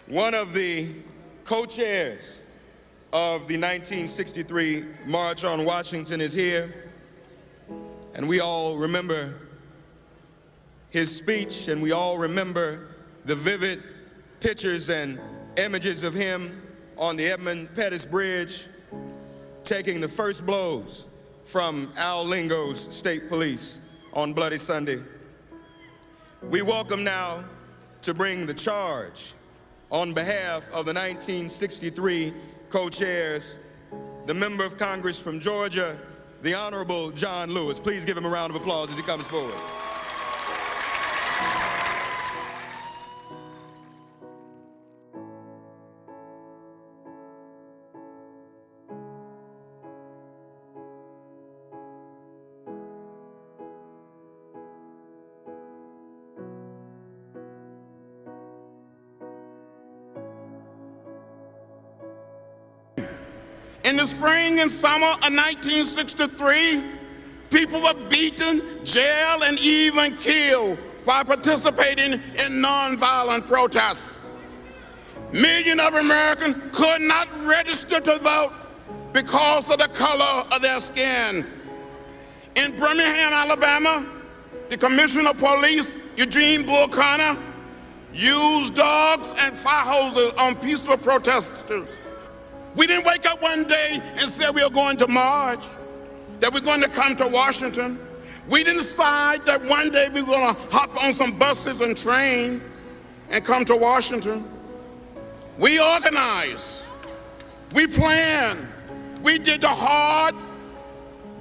One of the co-chairs of the 1963 March on Washington is here, and we all remember his speech, and we all remember the vivid pictures and images of him on the Edmund Pettus Bridge taking the first blows from Al Lingo's state police on Bloody Sunday. We welcome now to bring the charge on behalf of the 1963 co-chairs, the member of Congress from Georgia, the Honorable John Lewis. Please give him a round of applause as he comes forward. In the spring and summer of 1963, people were beaten, jailed, and even killed while participating in nonviolent protests. Millions of Americans could not register to vote because of the color of their skin. In Birmingham, Alabama, the Commissioner of Police, Eugene Bull Connor, used dogs and fire hoses on peaceful protesters. We didn't wake up one day and say we were going to march, that we're going to come to Washington. We didn't decide that one day we were going to hop on some buses and train and come to Washington. We organized, we planned, we did the hard,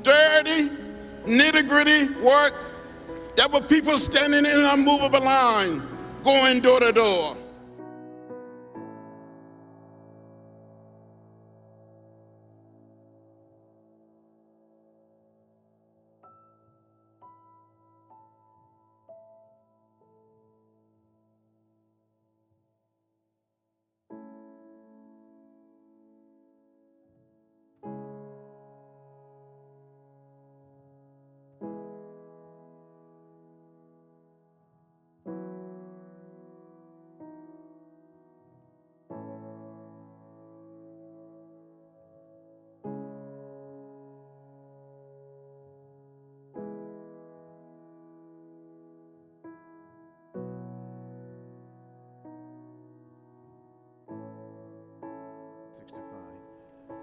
dirty, nitty-gritty work that were people standing in an unmovable line, going door to door.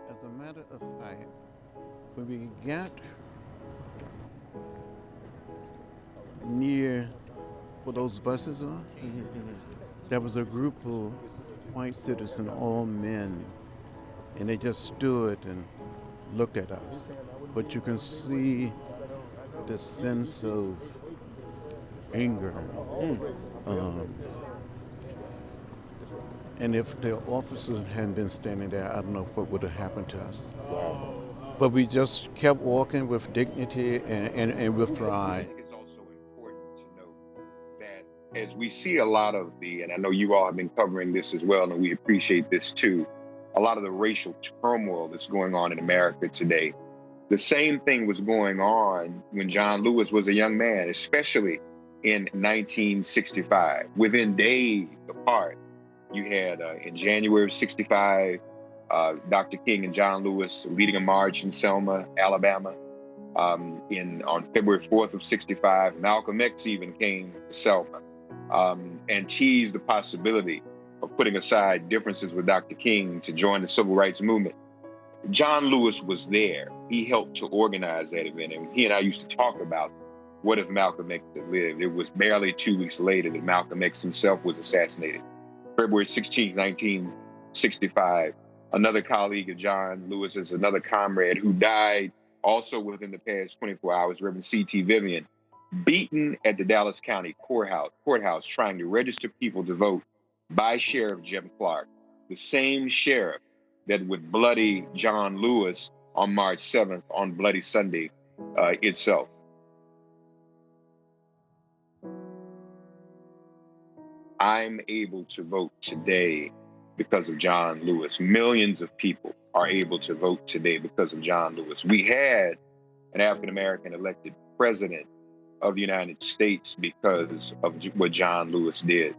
As a matter of fact, when we got near where those buses are, there was a group of white citizens, all men, and they just stood and looked at us. But you can see the sense of anger. And if the officers hadn't been standing there, I don't know what would have happened to us. But we just kept walking with dignity and with pride. I think it's also important to note that as we see a lot of and I know you all have been covering this as well, and we appreciate this too, a lot of the racial turmoil that's going on in America today. The same thing was going on when John Lewis was a young man, especially in 1965. Within days apart, you had, in January of 65, Dr. King and John Lewis leading a march in Selma, Alabama. On February 4th of 65, Malcolm X even came to Selma and teased the possibility of putting aside differences with Dr. King to join the civil rights movement. John Lewis was there. He helped to organize that event, and he and I used to talk about what if Malcolm X had lived. It was barely 2 weeks later that Malcolm X himself was assassinated. February 16, 1965, another colleague of John Lewis's, another comrade who died also within the past 24 hours, Reverend C.T. Vivian, beaten at the Dallas County courthouse trying to register people to vote by Sheriff Jim Clark, the same sheriff that would bloody John Lewis on March 7th on Bloody Sunday itself. I'm able to vote today because of John Lewis. Millions of people are able to vote today because of John Lewis. We had an African-American elected president of the United States because of what John Lewis did.